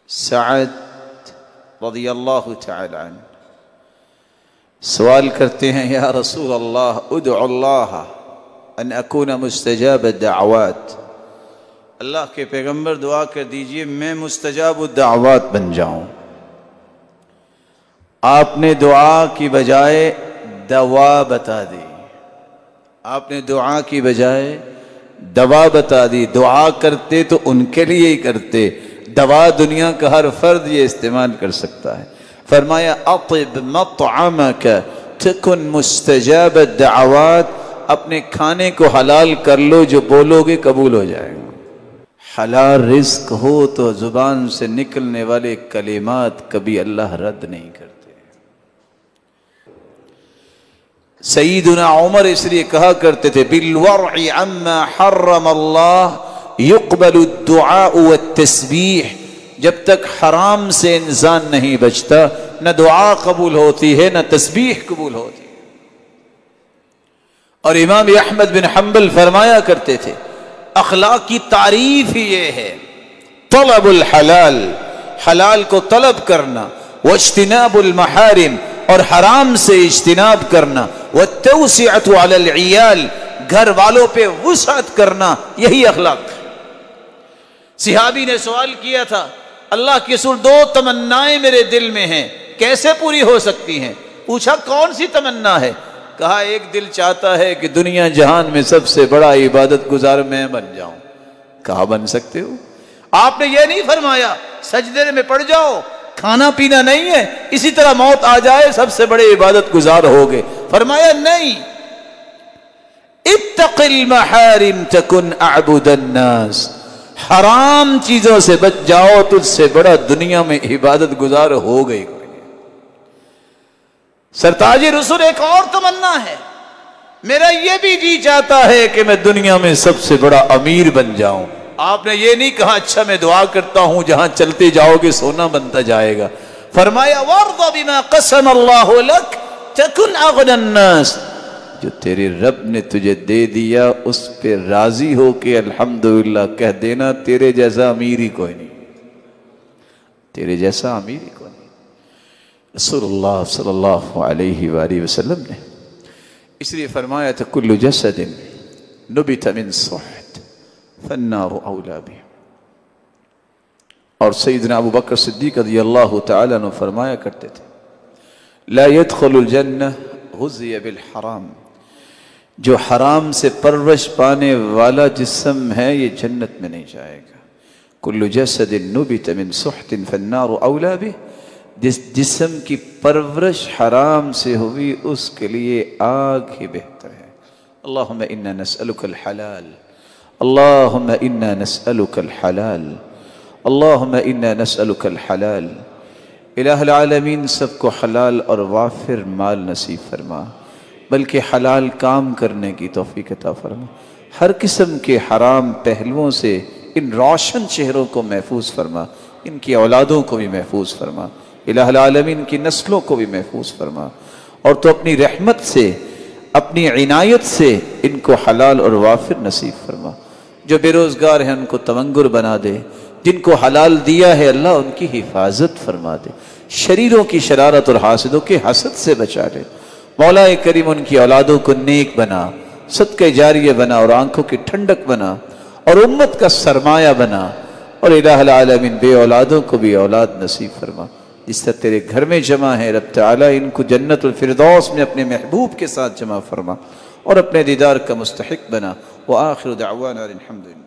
سعد رضی اللہ تعالی عنہ سوال کرتے ہیں یا رسول اللہ ادعو اللہ ان اکون مستجاب الدعوات، اللہ کے پیغمبر دعا کر دیجئے میں مستجاب الدعوات بن جاؤں۔ آپ نے دعا کی بجائے دوا بتا دی، آپ نے دعا کی بجائے دوا بتا دی۔ دعا کرتے تو ان کے لیے ہی کرتے، دوا دنیا کا ہر فرد یہ استعمال کر سکتا ہے۔ فرمایا اطب مطعمک تکن مستجاب الدعوات، اپنے کھانے کو حلال کر لو، جو بولو گے قبول ہو جائے گا۔ حلال رزق ہو تو زبان سے نکلنے والے کلمات کبھی اللہ رد نہیں کرتے۔ سیدنا عمر اس لیے کہا کرتے تھے بالورع عما حرم اللہ یقبل الدعاء والتسبیح، جب تک حرام سے انسان نہیں بچتا نہ دعا قبول ہوتی ہے نہ تسبیح قبول ہوتی ہے۔ اور امام احمد بن حنبل فرمایا کرتے تھے اخلاق کی تعریف ہی یہ ہے طلب الحلال، حلال کو طلب کرنا، واجتناب المحارم، اور حرام سے اجتناب کرنا، والتوسعۃ علی العیال، گھر والوں پہ وسعت کرنا، یہی اخلاق ہے۔ صحابی نے سوال کیا تھا اللہ کے رسول دو تمنائیں میرے دل میں ہیں، کیسے پوری ہو سکتی ہیں؟ پوچھا کون سی تمنا ہے؟ کہا ایک دل چاہتا ہے کہ دنیا جہان میں سب سے بڑا عبادت گزار میں بن جاؤں۔ کہا بن سکتے ہو؟ آپ نے یہ نہیں فرمایا سجدے میں پڑ جاؤ، کھانا پینا نہیں ہے، اسی طرح موت آ جائے سب سے بڑے عبادت گزار ہوگے۔ فرمایا نہیں، اتق المحارم تکن اعبد الناس، حرام چیزوں سے بچ جاؤ، تجھ سے بڑا دنیا میں عبادت گزار ہو گئی۔ سرتاج رسول ایک اور تمنا ہے، میرا یہ بھی جی چاہتا ہے کہ میں دنیا میں سب سے بڑا امیر بن جاؤں۔ آپ نے یہ نہیں کہا اچھا میں دعا کرتا ہوں جہاں چلتے جاؤ گے سونا بنتا جائے گا۔ فرمایا وارض بما قسم اللہ لک تکن اغنى الناس، جو تیرے رب نے تجھے دے دیا اس پہ راضی ہو کے الحمدللہ کہہ دینا، تیرے جیسا امیر ہی کوئی نہیں، تیرے جیسا امیر ہی کوئی نہیں۔ رسول اللہ صلی اللہ علیہ وآلہ وسلم نے اس لیے فرمایا تھا کل جسد نبت من صحت فالنار اولا بہ۔ اور سیدنا ابو بکر صدیق رضی اللہ تعالیٰ عنہ فرمایا کرتے تھے لا يدخل الجنہ غذی بالحرام، جو حرام سے پرورش پانے والا جسم ہے یہ جنت میں نہیں جائے گا۔ کل جسد نبت من صحت فالنار اولا بہ، جس جسم کی پرورش حرام سے ہوئی اس کے لیے آگ ہی بہتر ہے۔ اللہم انا نسألک الحلال، اللہم انا نسألک الحلال، اللہم انا نسألک الحلال۔ الہ العالمین سب کو حلال اور وافر مال نصیب فرما، بلکہ حلال کام کرنے کی توفیق عطا فرما۔ ہر قسم کے حرام پہلوؤں سے ان روشن چہروں کو محفوظ فرما، ان کی اولادوں کو بھی محفوظ فرما، الہ العالمین کی نسلوں کو بھی محفوظ فرما، اور تو اپنی رحمت سے اپنی عنایت سے ان کو حلال اور وافر نصیب فرما۔ جو بے روزگار ہیں ان کو تمنگر بنا دے، جن کو حلال دیا ہے اللہ ان کی حفاظت فرما دے، شریروں کی شرارت اور حاسدوں کے حسد سے بچا لے۔ مولا کریم ان کی اولادوں کو نیک بنا، صدقہ جاریہ بنا، اور آنکھوں کی ٹھنڈک بنا، اور امت کا سرمایہ بنا، اور الہ العالمین بے اولادوں کو بھی اولاد نصیب فرما۔ جس طرح تیرے گھر میں جمع ہے رب تعالیٰ ان کو جنت الفردوس میں اپنے محبوب کے ساتھ جمع فرما، اور اپنے دیدار کا مستحق بنا۔ وآخر دعوانا الحمدللہ۔